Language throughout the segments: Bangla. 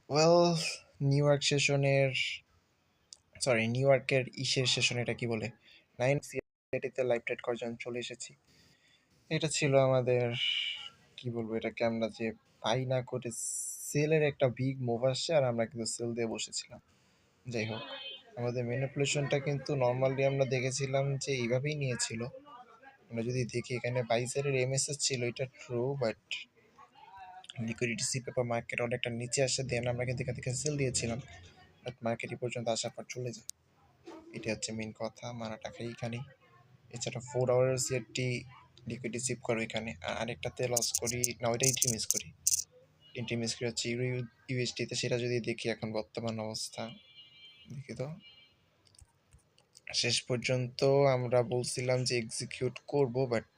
ওয়েল, নিউ ইয়র্ক সেশনের নিউ ইয়র্কের সেশন, এটা কি বলে, 9 সিটিতে লাইভ ট্রেড করার জন্য চলে এসেছি। এটা ছিল আমাদের, কি বলবো, এটাকে আমরা যে পাই না করে সেলের একটা বিগ মুভ আসছে, আর আমরা কিন্তু সেল দিয়ে বসেছিলাম। যাই হোক, আমাদের ম্যানিপুলেশনটা কিন্তু নর্মালি আমরা দেখেছিলাম যে এইভাবেই নিয়েছিল। আমরা যদি দেখি এখানে বাইসের এমএসএস ছিল, এটা true, but liquidity C paper market অনেকটা নিচে আসে, দেন আমরা কিন্তু এখান থেকে সেল দিয়েছিলাম, বাট মার্কেট এই পর্যন্ত আসার পর চলে যায়। এটা হচ্ছে মেন কথা, মারাটা খাই এখানেই। এছাড়া 4 আওয়ারের সেটটি লিকুইডিটি সিপ করো এখানে, আর আরেকটাতে লস করি না, ওইটা এন্ট্রি মিস করি। এন্ট্রি মিস করি হচ্ছে ইউএসডিতে। সেটা যদি দেখি এখন বর্তমান অবস্থা, দেখি তো, শেষ পর্যন্ত আমরা বলছিলাম যে এক্সিকিউট করব, বাট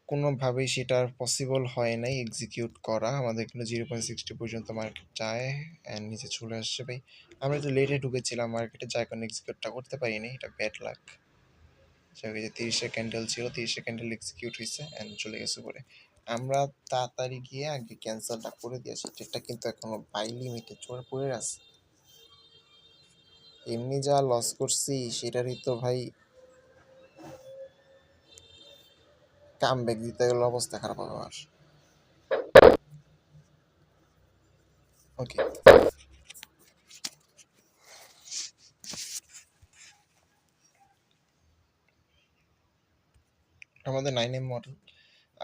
কোনোভাবেই সেটা পসিবল হয় নাই এক্সিকিউট করা। আমাদের কিন্তু 0.60 পর্যন্ত মার্কেট যায় অ্যান্ড নিচে চলে আসছে। ভাই, আমরা একটু লেটে ঢুকেছিলাম মার্কেটে, যার কারণে এক্সিকিউটটা করতে পারিনি, এটা ব্যাড লাক। যে 30 ক্যান্ডেল ছিল, 30 ক্যান্ডেল এক্সিকিউট হয়েছে অ্যান্ড চলে গেছে পরে। আমরা তাড়াতাড়ি গিয়ে আগে ক্যান্সেলটা করে দিয়েছি, এটা কিন্তু এখনো বাই লিমিটে চড়ে পড়ে আছে। এমনি যা লস করছি সেটারই তো ভাই কাম ব্যাক দিতে গেলে অবস্থা খারাপ হবে আমার। ওকে, আমাদের 9M মডেল।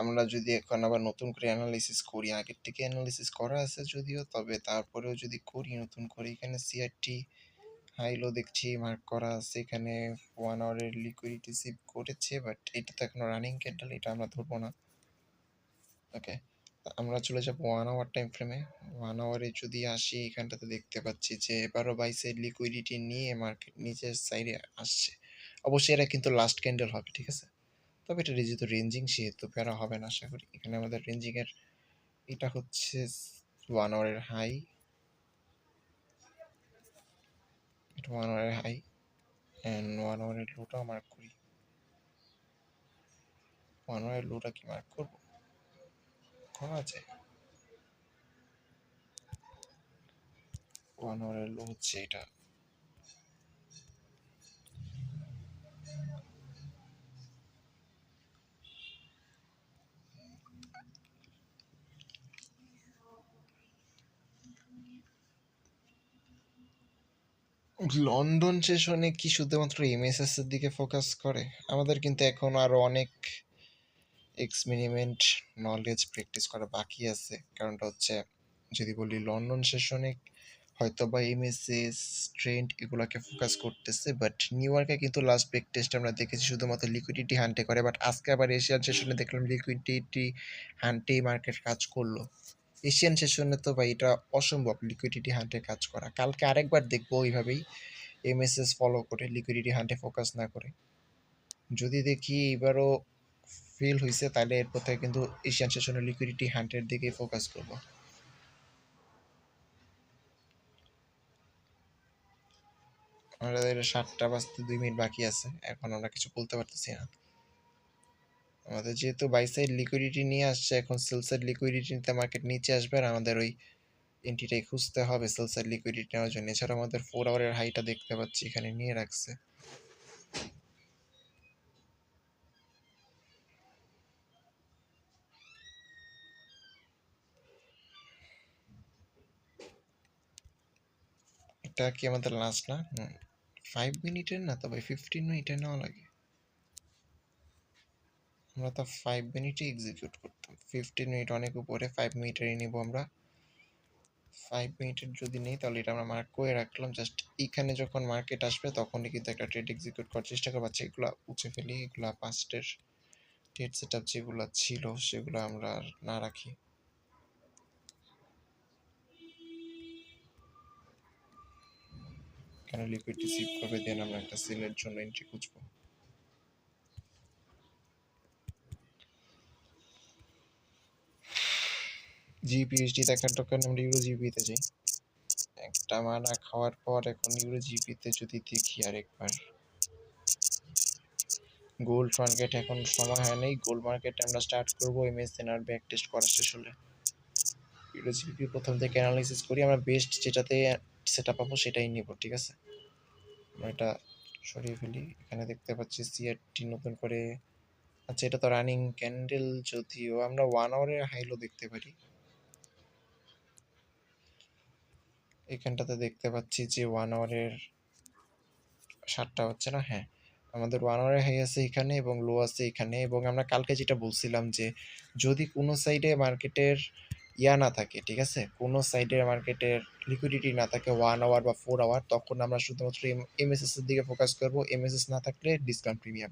আমরা যদি এখন আবার নতুন করে অ্যানালিসিস করি, আগের থেকে অ্যানালিসিস করা আছে যদিও, তবে তারপরেও যদি করি নতুন করে, এখানে সিআরটি হাই লো দেখছি মার্ক করা আছে। এখানে 1 আওয়ারের লিকুইডিটি সিপ করেছে, বাট এটা তো এখনো রানিং ক্যান্ডেল, এটা আমরা ধরবো না। ওকে, আমরা চলে যাব 1 আওয়ার টাইম ফ্রেমে। 1 আওয়ারে যদি আসি, এখানটাতে দেখতে পাচ্ছি যে এবারও বাই সাইড লিকুইডিটি নিয়ে মার্কেট নিচের সাইডে আসছে। অবশ্যই এটা কিন্তু লাস্ট ক্যান্ডেল হবে, ঠিক আছে, তবে এটা যেহেতু রেঞ্জিং সেহেতু প্যারা হবে না আশা করি। এখানে আমাদের রেঞ্জিংয়ের এটা হচ্ছে 1 আওয়ারের হাই, এটা 1 আওয়ারের হাই অ্যান্ড 1 আওয়ারের লোটাও মার্ক করি। 1 আওয়ারের লোটা কি মার্ক করবো, করা যায়। 1 আওয়ারের লো হচ্ছে এটা। লন্ডন সেশনে কি শুধুমাত্র এমএসএস এর দিকে ফোকাস করে? আমাদের কিন্তু এখন আরো অনেক এক্সপেরিমেন্ট নলেজ প্র্যাকটিস করা বাকি আছে। কারণটা হচ্ছে, যদি বলি লন্ডন সেশনে হয়তো বা এমএসএস ট্রেন্ড এগুলাকে ফোকাস করতেছে, বাট নিউ ইয়র্কে কিন্তু লাস্ট ব্রেক টেস্ট আমরা দেখেছি শুধুমাত্র লিকুইডিটি হান্টে করে, বাট আজকে আবার এশিয়ান সেশনে দেখলাম লিকুইডিটি হান্টেই মার্কেট কাজ করলো। এশিয়ান সেশনে তো ভাই এটা অসম্ভব লিকুইডিটি হান্টে কাজ করা। কালকে আরেকবার দেখবো ওইভাবেই এমএসএস ফলো করে, লিকুইডিটি হান্টে ফোকাস না করে। যদি দেখি এবারও ফেল হয়েছে, তাহলে এরপর থেকে কিন্তু এশিয়ান সেশনের লিকুইডিটি হান্টের দিকে ফোকাস করব। আমাদের 7টা বাজতে 2 মিনিট বাকি আছে, এখন আমরা কিছু বলতে পারতেছি না। আমাদের যেহেতু বাই সাইড লিকুইডিটি নিয়ে আসছে, এখন সেল সাইড লিকুইডিটি নিতে মার্কেট নিচে আসবে, আর আমাদের ওই এন্ট্রিটাই খুঁজতে হবে সেল সাইড লিকুইডিটি নেওয়ার জন্য। এছাড়া আমাদের 4 আওয়ারের হাইটা দেখতে পাচ্ছি এখানে নিয়ে রাখছে। এটা কি আমাদের লাস্ট না? 5 মিনিটের না, তবে 15 মিনিটের নেওয়া লাগে। আমরা তো 5 মিনিটে এক্সিকিউট করতাম, 15 মিনিট অনেক উপরে, 5 মিনিটেরই নিব আমরা। 5 মিনিটের যদি নেই তাহলে এটা আমরা মার্ক করে রাখলাম, জাস্ট এইখানে যখন মার্কেট আসবে তখনই কিন্তু একটা ট্রেড এক্সিকিউট করার চেষ্টা করবো। আচ্ছা, এগুলো মুছে ফেলি, এগুলো পাস্টের ট্রেড সেট আপ যেগুলো ছিল সেগুলো আমরা না রাখি। এখানে লিকুইডিটি সিপ করবে, দেন আমরা একটা সেলের জন্য এন্ট্রি খুঁজবো। জিপিএসডি দেখার দরকার, আমরা ইউরো জিপিতে যাই। একটা মানা খাওয়ার পর এখন ইউরো জিপিতে যদি দেখি আরেকবার। গোল্ড মার্কেট এখন সময় হয় নাই, গোল্ড মার্কেটে আমরা স্টার্ট করবো এমএসএন আর ব্যাক টেস্ট করা শেষ হলে। ইউএসডিপি প্রথম থেকে অ্যানালাইসিস করি, আমরা বেস্ট যেটাতে সেটা পাবো সেটাই নিব, ঠিক আছে। আমরা এটা সরিয়ে ফেলি। এখানে দেখতে পাচ্ছি সিআরটি নতুন করে, আচ্ছা এটা তো রানিং ক্যান্ডেল, যদিও আমরা 1 আওয়ারের হাইলো দেখতে পারি। এখানটাতে দেখতে পাচ্ছি যে 1 আওয়ারের 7টা হচ্ছে না, হ্যাঁ আমাদের 1 আওয়ারের হাই আছে এখানে এবং লো আছে এখানে। এবং আমরা কালকে যেটা বলছিলাম যে যদি কোনো সাইডে মার্কেটের না থাকে, ঠিক আছে, কোনো সাইডে মার্কেটের লিকুইডিটি না থাকে 1 আওয়ার বা 4 আওয়ার, তখন আমরা শুধুমাত্র এমএসএস এর দিকে ফোকাস করব। এমএসএস না থাকলে ডিসকাউন্ট প্রিমিয়াম।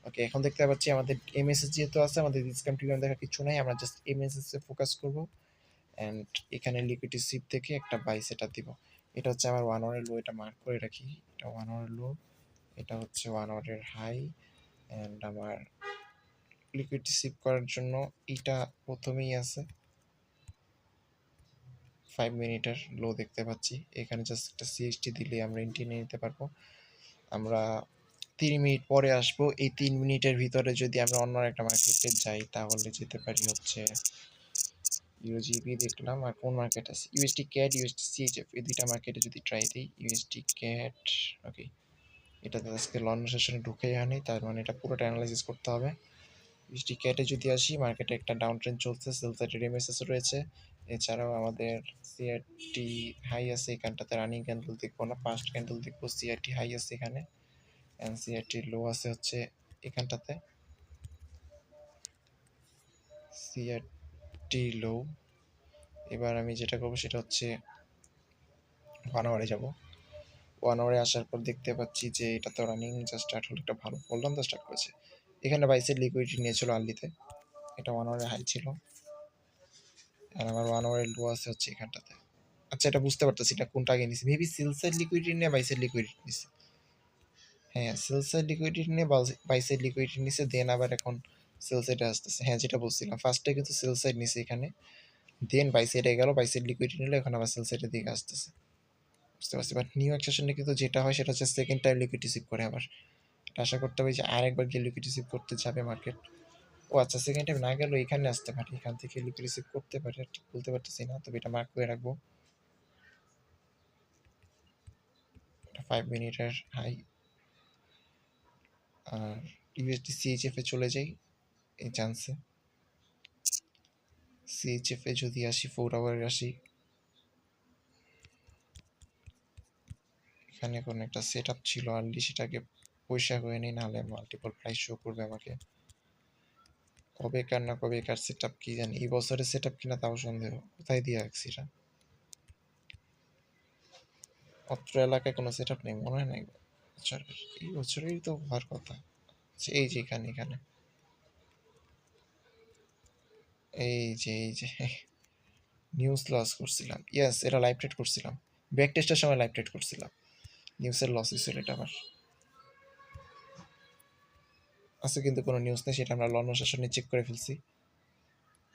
ওকে, এখন দেখতে পাচ্ছি আমাদের এমএসএস যেহেতু আছে, আমাদের ডিসকাউন্ট প্রিমিয়াম দেখা কিছু নাই, আমরা জাস্ট এমএসএস এ ফোকাস করব। অ্যান্ড এখানে লিকুইডিটি সিপ থেকে একটা বাই সেটা দিব। এটা হচ্ছে আমার 1 আওয়ারের লো, এটা মার্ক করে রাখি, এটা 1 আওয়ারের লো, এটা হচ্ছে 1 আওয়ারের হাই। অ্যান্ড আমার লিকুইডিটি সিপ করার জন্য এটা প্রথমেই আছে 5 মিনিটের লো দেখতে পাচ্ছি। এখানে জাস্ট একটা সিএসটি দিলে আমরা এন্ট্রি নিয়ে নিতে পারবো। আমরা 3 মিনিট পরে আসবো। এই 3 মিনিটের ভিতরে যদি আমরা অন্য একটা মার্কেটে যাই তাহলে যেতে পারি হচ্ছে ইউজিবি দেখলাম, আর কোন মার্কেট আছে, ইউএসডি ক্যাট, ইউএসডি সিএইচএফ, এই দুইটা মার্কেটে যদি ট্রাই দিই। ইউএসডি ক্যাট, ওকে, এটাতে আজকে লং সেশনে ঢুকেই আনি, তার মানে এটা পুরোটা অ্যানালাইসিস করতে হবে। ইউএসডি ক্যাটে যদি আসি, মার্কেটে একটা ডাউন ট্রেন্ড চলছে, সেল সাইডের এমএসএস রয়েছে, এছাড়াও আমাদের সিআরটি হাই আছে এখানটাতে, রানিং ক্যান্ডেল দেখবো না, পাস্ট ক্যান্ডেল দেখবো। সিআরটি হাই আছে এখানে, অ্যান্ড সিআরটি লো আছে হচ্ছে এখানটাতে, সিআরটি লো। এবার আমি যেটা করবো সেটা হচ্ছে 1 আওয়ারে যাব। 1 আওয়ারে আসার পর দেখতে পাচ্ছি যে এটা তো রানিং জাস্ট স্টার্ট হলো, একটা ভালো ফলডাউন তো স্টার্ট করেছে। এখানে বাইসের লিকুইডিটি নিয়েছিল আর্লিতে, এটা 1 আওয়ারে হাই ছিল, আর আমার 1 আওয়ারের লো আছে হচ্ছে এখানটাতে। আচ্ছা এটা বুঝতে পারতেছি এটা কোনটা আগে নিছি, মেবি সেলসের লিকুইডিটি নিয়ে বাইসের লিকুইডিটি নিছে। হ্যাঁ সেলসের লিকুইডিটি নিয়ে বাইসের লিকুইডিটি নিছে, দেন আবার এখন সেল সাইডে আসতেছে। হ্যাঁ যেটা বলছিলাম, ফার্স্টে কিন্তু সেল সাইড নিছে এখানে, দেন বাই সাইডে গেল, বাই সাইড লিকুইডিটি নিলে এখন আবার সেল সাইডের দিকে আসতেছে, বুঝতে পারছি। বাট নিউ ইয়র্ক সেশনে কিন্তু যেটা হয় সেটা হচ্ছে সেকেন্ড টাইম লিকুইডিটি সিপ করে আবার, আশা করতে হবে যে আরেকবার গিয়ে লিকুইডিটি সিপ করতে যাবে মার্কেট। ও আচ্ছা, সেকেন্ড টাইম না গেলেও এখানে আসতে পারে, এখান থেকে লিকুইডিটি সিপ করতে পারে, ঠিক বলতে পারতেছি না, তবে এটা মার্ক করে রাখবো। 5 মিনিটের হাই। আর ইউএসডি সিএইচএফ এ চলে যাই এই চান্সে। সিএইচএফ এ যদি আসি, 4 আওয়ারে আসি, এখানে কোনো একটা সেট আপ ছিল আর্লি, সেটাকে পয়সা করে নিই, নাহলে মাল্টিপল প্রাইস শো করবে আমাকে। কবেকার না কবেকার সেট আপ কি জানি, এই বছরের সেট আপ কিনা তাও সন্দেহ, কোথায় দিয়ে রাখছি এটা। অত্র এলাকায় কোনো সেট আপ নেই মনে হয় না এই বছরেই তো হওয়ার কথা। এই যে এখানে এখানে এই যে নিউজ লস করছিলাম, ইয়েস এটা লাইভ ট্রেড করছিলাম, ব্যাক টেস্টের সময় লাইভ ট্রেড করছিলাম, নিউজের লস হয়েছিল এটা আবার। আছে কিন্তু কোনো নিউজ নেই, সেটা আমরা লন্ডন সেশনে চেক করে ফেলছি।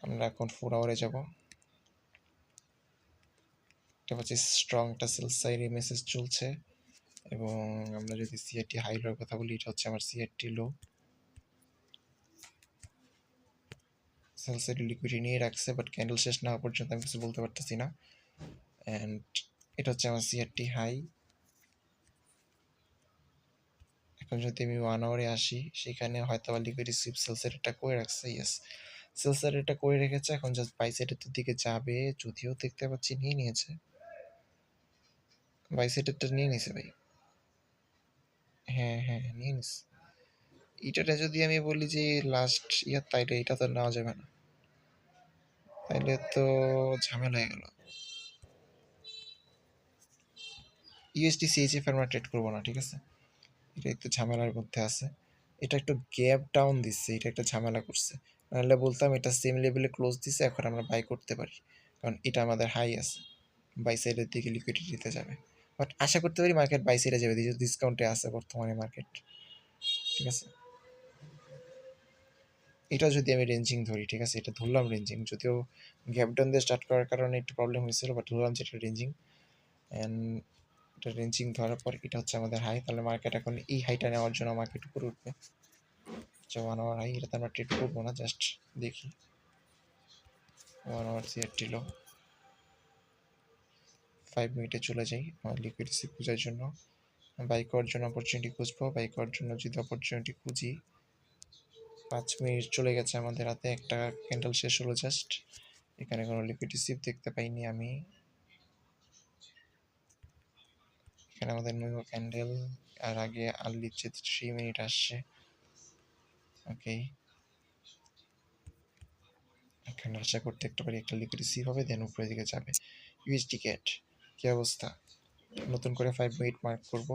আমরা এখন 4 আওয়ারে যাব। এটা হচ্ছে স্ট্রং একটা সেল সাইড মেসেজ চলছে, এবং আমরা যদি সিআরটি হাই লোর কথা বলি, এটা হচ্ছে আমার সিআরটি লো, সেল সাইড লিকুইডিটি নিয়ে রাখছে, বাট ক্যান্ডেল শেষ না হওয়া পর্যন্ত আমি কিছু বলতে পারতেছি না। অ্যান্ড এটা হচ্ছে আমার সিআরটি হাই। এখন যদি আমি 1 আওয়ারে আসি, সেখানে হয়তো আবার লিকুইডিটি সুইপ সেল সাইডটা করে রাখছে, ইয়েস সেল সাইডটা করে রেখেছে, এখন জাস্ট বাই সাইডের দিকে যাবে, যদিও দেখতে পাচ্ছি নিয়ে নিয়েছে, বাই সাইডেরটা নিয়ে নিয়েছে ভাই, হ্যাঁ হ্যাঁ নিয়ে নিস। এটাটা যদি আমি বলি যে লাস্ট ইয়ার, তাইলে এটা তো নেওয়া যাবে না, তাইলে তো ঝামেলা হয়ে গেল। ইউএসডি সিএইচএফ আমরা ট্রেড করবো না, ঠিক আছে, এটা একটু ঝামেলার মধ্যে আছে। এটা একটু গ্যাপ ডাউন দিচ্ছে, এটা একটা ঝামেলা করছে, নাহলে বলতাম এটা সেম লেভেলে ক্লোজ দিছে, এখন আমরা বাই করতে পারি, কারণ এটা আমাদের হাই আছে, বাই সাইডের দিকে লিকুইডিটিতে যাবে। বাট আশা করতে পারি মার্কেট বাই সাইডে যাবে, যেহেতু ডিসকাউন্টে আছে বর্তমানে মার্কেট, ঠিক আছে। এটা যদি আমি রেঞ্জিং ধরি, ঠিক আছে, এটা ধরলাম রেঞ্জিং, যদিও গ্যাপ ডাউন দিয়ে স্টার্ট করার কারণে একটু প্রবলেম হয়েছিল, বাট ধরলাম যে এটা রেঞ্জিং। অ্যান্ড এটা রেঞ্জিং ধরার পর এটা হচ্ছে আমাদের হাই, তাহলে মার্কেট এখন এই হাইটা নেওয়ার জন্য মার্কেট উপরে উঠবে। আচ্ছা 1 আওয়ার হাই, এটাতে আমরা ট্রেড করবো না, জাস্ট দেখি 1 আওয়ার সিআরটি লো, 5 মিনিটে চলে যাই আমার লিকুইডিটি খোঁজার জন্য, বাই করার জন্য অপরচুনিটি খুঁজবো। বাই করার জন্য যদি অপরচুনিটি খুঁজি, 5 মিনিট চলে গেছে আমাদের হাতে, একটা ক্যান্ডেল শেষ হলো জাস্ট। এখানে কোনো লিকুইডিটি দেখতে পাইনি আমি। এখানে আমাদের নিউ ক্যান্ডেল, আর আগে আর্লি যে 3 মিনিট আসছে। ওকে, এখানে আশা করতে একটা পারি একটা লিকুইডিটি হবে, দেন উপরের দিকে যাবে। ইউএসডি ক্যাট কি অবস্থা? নতুন করে 5 মিনিট মার্ক করব।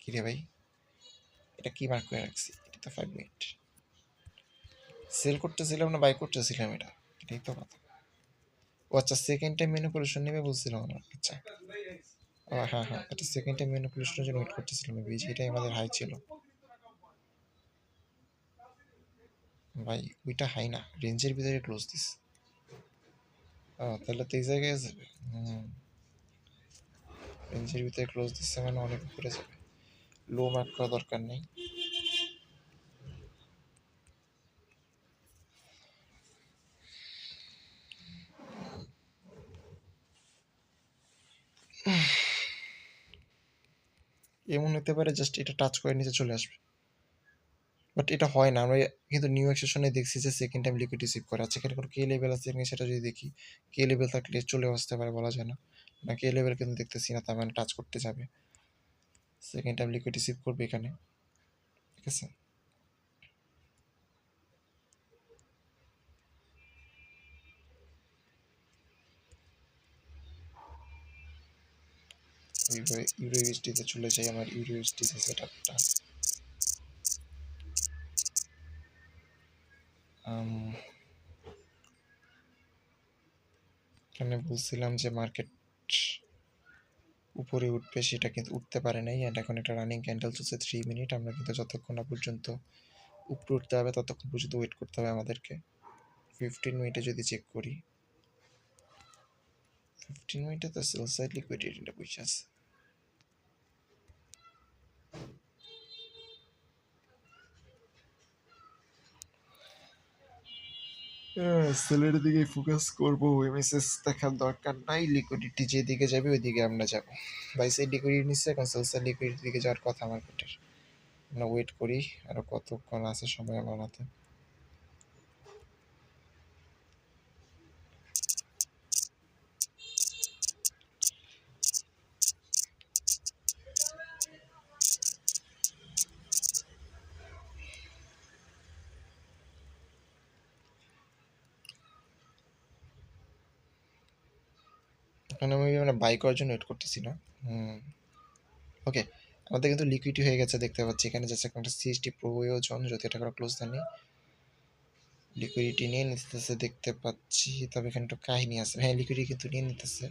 কি রে ভাই, এটা কি মার্ক করে রাখছি? এটা তো 5 মিনিট সেল করতেছিলাম না বাই করতেছিলাম, এটাই তো কথা। ও আচ্ছা, সেকেন্ড টাইম ম্যানিপুলেশন নেবে বলছিলাম আমরা। আচ্ছা, ও হ্যাঁ হ্যাঁ, এটা সেকেন্ড টাইম ম্যানিপুলেশনের জন্য ওয়েট করতেছিলাম। এটাই আমাদের হাই ছিল ভাই, ওইটা হাই না, রেঞ্জের ভিতরে ক্লোজ দিস। তাহলে তো এই জায়গায় যাবে। রেঞ্জের ভিতরে ক্লোজ দিচ্ছে মানে অনেক উপরে যাবে, লো মার্ক করা দরকার নেই। এমন হতে পারে জাস্ট এটা টাচ করে নিচে চলে আসবে, বাট এটা হয় না। আমরা কিন্তু নিউ এক্সেশনে দেখছি যে সেকেন্ড টাইম লিকুইড রিসিভ করে। আচ্ছা, এখানে কোনো কে লেভেল আছে নাকি সেটা যদি দেখি, কে লেভেল থাকলে চলে আসতে পারে বলা যায় না। না, কে লেভেল কিন্তু দেখতেছি না, তার মানে টাচ করতে যাবে, সেকেন্ড টাইম লিকুইড রিসিভ করবে এখানে। ঠিক আছে, ওইভাবে ইউরো ইউএসডিতে চলে যাই। আমার ইউরো ইউএসডি যে সেট আপটা, এখানে বলছিলাম যে মার্কেট উপরে উঠবে, সেটা কিন্তু উঠতে পারে নাই। অ্যান্ড এখন একটা রানিং ক্যান্ডেল চলছে 3 মিনিট। আমরা কিন্তু যতক্ষণ না পর্যন্ত উপরে উঠতে হবে ততক্ষণ পর্যন্ত ওয়েট করতে হবে আমাদেরকে। 15 মিনিটে যদি চেক করি, 15 মিনিটে তো সেল সাইড লিকুইডিটিটা বসে আছে। সেলের দিকে ফোকাস করবো, এমএসএস দেখার দরকার নাই। লিকুইডিটি যেদিকে যাবে ওইদিকে আমরা যাবো। বাই সাইড লিকুইডিটি নিচ্ছে, এখন সেল সাইড লিকুইডিটির দিকে যাওয়ার কথা মার্কেটের। আমরা ওয়েট করি, আরো কতক্ষণ আছে সময় আমার হাতে। এখন আমি মানে বাই করার জন্য ওয়েট করতেছি না। ওকে, আমাদের কিন্তু লিকুইডিটি হয়ে গেছে দেখতে পাচ্ছি। এখানে যাচ্ছে একটা সিএসটি প্রয়োজন, যদি এটা করে ক্লোজ দেননি। লিকুইডিটি নিয়ে নিতেছে দেখতে পাচ্ছি, তবে এখানে একটু কাহিনী আছে। হ্যাঁ, লিকুইডিটি কিন্তু নিয়ে নিতেছে,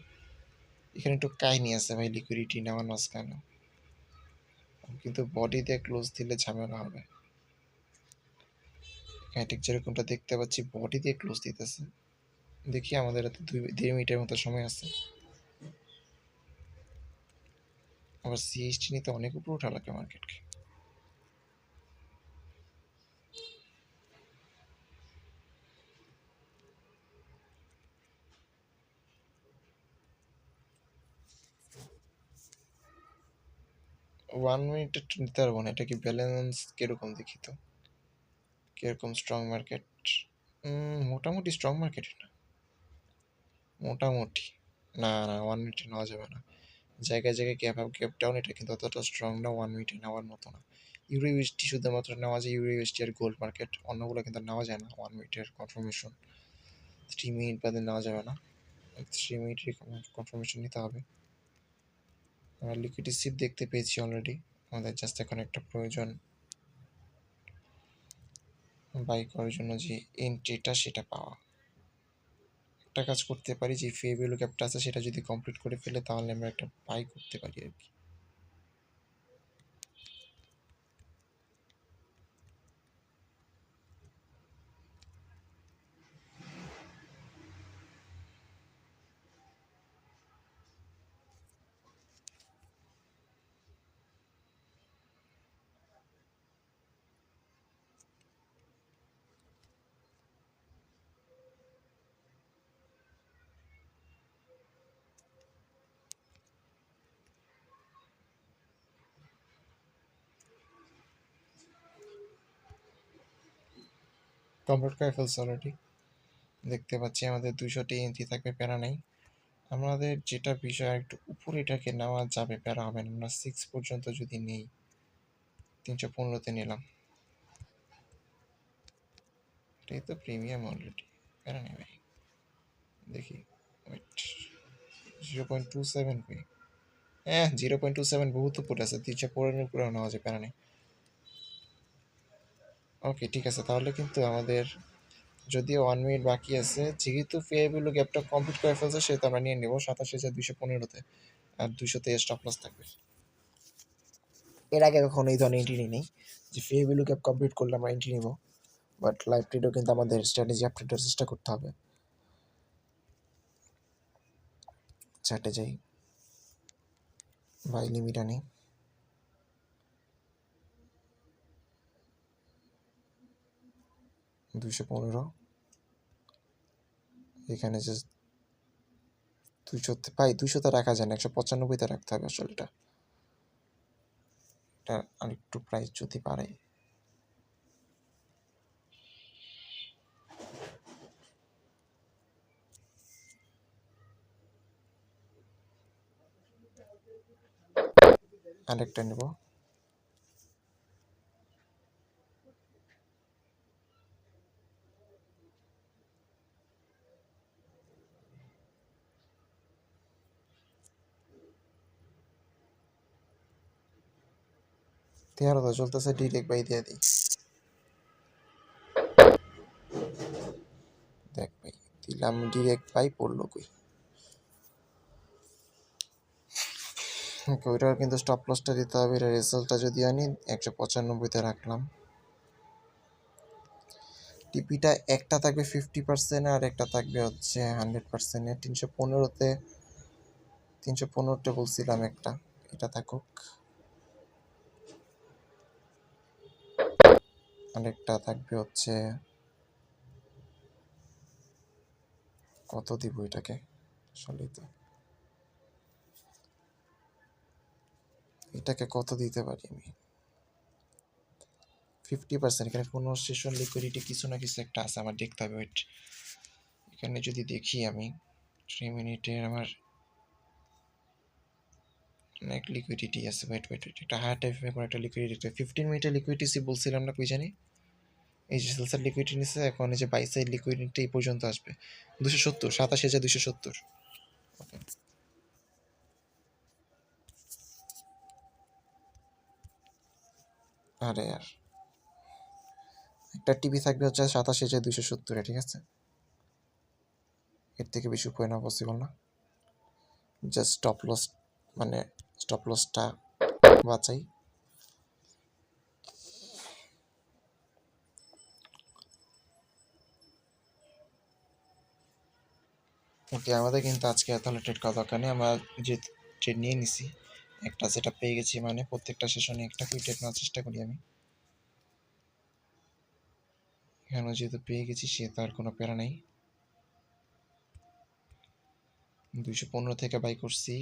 এখানে একটু কাহিনী আছে ভাই লিকুইডিটি নেওয়ার মাঝখানে। কিন্তু বডি দিয়ে ক্লোজ দিলে ঝামেলা হবে। হ্যাঁ, ঠিক যেরকমটা দেখতে পাচ্ছি বডি দিয়ে ক্লোজ দিতেছে। দেখি, আমাদের হাতে 2-1.5 মিনিটের মতো সময় আছে। আবার সিএসটি নিতে অনেক উপরে উঠা লাগে মার্কেটকে। ওয়ান মিনিটে নিতে পারবো না, এটা কি ব্যালেন্স কিরকম দেখি তো, কিরকম স্ট্রং মার্কেট। মোটামুটি স্ট্রং মার্কেট এটা, মোটামুটি। না না, 1 মিনিটে নেওয়া যাবে না। জায়গায় জায়গায় গ্যাপ আপ গ্যাপ ডাউন, এটা কিন্তু অতটা স্ট্রং না, 1 মিনিটে নেওয়ার মতো না। ইউরো ইউএসডি শুধুমাত্র নেওয়া যায়, ইউরো ইউএসডি আর গোল্ড মার্কেট, অন্যগুলো কিন্তু নেওয়া যায় না 1 মিনিটের কনফার্মেশন। 3 মিনিট বাদে নেওয়া যাবে না, 3 মিনিটের কনফার্মেশন নিতে হবে। আমরা লিকুইডিটি সিপ দেখতে পেয়েছি অলরেডি, আমাদের জাস্ট এখন একটা প্রয়োজন বাই করার জন্য যে এন্ট্রিটা সেটা পাওয়া। একটা কাজ করতে পারি, যে ফে ভ্যালু ক্যাপটা আছে সেটা যদি কমপ্লিট করে ফেলে তাহলে আমরা একটা বাই করতে পারি আর কি। কমপ্লিট করে ফেলছে অলরেডি। দেখতে পাচ্ছি আমাদের 200 টিএনটি থাকবে, প্যারা নেই। আমাদের যেটা বিষয় একটু উপরে এটাকে নেওয়া যাবে, প্যারা হবে না। আমরা 6 পর্যন্ত যদি নেই, 315তে নিলাম, এটাই তো প্রিমিয়াম অলরেডি, প্যারা নেই ভাই। দেখি, ওয়েট, 0.27 কই? 0.27 বহুত উপরে আছে, 315 উপরে নেওয়া যায়, প্যারা নেই। ওকে, ঠিক আছে, তাহলে কিন্তু আমাদের যদিও 1 মিনিট বাকি আছে, যেহেতু ফেয়ারভ্যালু গ্যাপটা কমপ্লিট করে ফেলছে সেহেতু আমরা নিয়ে নেব 27,215-তে, আর 200-তে স্টপ লস থাকবে। এর আগে কখনো এই ধরনের এন্ট্রি নেই যে ফেয়ারভ্যালু গ্যাপ কমপ্লিট করলে আমরা এন্ট্রি নেব, বাট লাইভ ট্রেডেও কিন্তু আমাদের স্ট্র্যাটেজি আপডেটের চেষ্টা করতে হবে। চ্যাটে যাই, বাই লিমিট আনি, $215, এখানে যে 200 ভাই, 200-তে রাখা যায় না, 195-তে রাখতে হবে আসলে। এটা আরেকটু প্রাইস যদি বাড়ে, আরেকটা নেব। তেরো তো চলতেছে, ডিরেক্ট বাই দিয়ে দিই। দেখ ভাই, দিলাম ডিরেক্ট বাই, পড়লো কই? ওকে, ওইটাও কিন্তু স্টপ লসটা দিতে হবে। এটা রেজাল্টটা যদি আনি 195-তে রাখলাম। টিপিটা একটা থাকবে 50% আর একটা থাকবে হচ্ছে 100%। 315-তে 315টা বলছিলাম একটা, এটা থাকুক। আরেকটা থাকবে হচ্ছে, কত দিব এটাকে আসলেই তো, এটাকে কত দিতে পারি আমি? 50%। এখানে কোনো সেশন লিকুইডিটি কিছু না কিছু একটা আছে, আমার দেখতে হবে। ওয়েট, এখানে যদি দেখি আমি 3 মিনিটের আমার অনেক লিকুইডিটি আছে। ওয়েট ওয়েট ওয়েট, একটা হাই টাইপের কোনো একটা লিকুইডিটি, 15 মিনিটের লিকুইডিটি বলছিলাম না, কই জানি? এই যে সেলসার লিকুইডিটি নিচ্ছে, এখন এই যে বাই সাইড লিকুইডিটি এই পর্যন্ত আসবে 270, 87,270। ওকে, আরে আর একটা টিভি থাকবে হচ্ছে 87,270, ঠিক আছে? এর থেকে বেশি উপরে নেওয়া পসিবল না। জাস্ট স্টপ লস, মানে স্টপ লসটা বাঁচাই। ওকে, আমাদের কিন্তু আজকে তাহলে ট্রেড করা দরকার নেই। আমরা যে ট্রেড নিয়ে নিছি একটা, যেটা পেয়ে গেছি, মানে প্রত্যেকটা সেশনে একটা করে ট্রেড নেওয়ার চেষ্টা করি আমি। এখানে যেহেতু পেয়ে গেছি সে তার কোনো প্যারা নেই। 215 থেকে বাই করছি,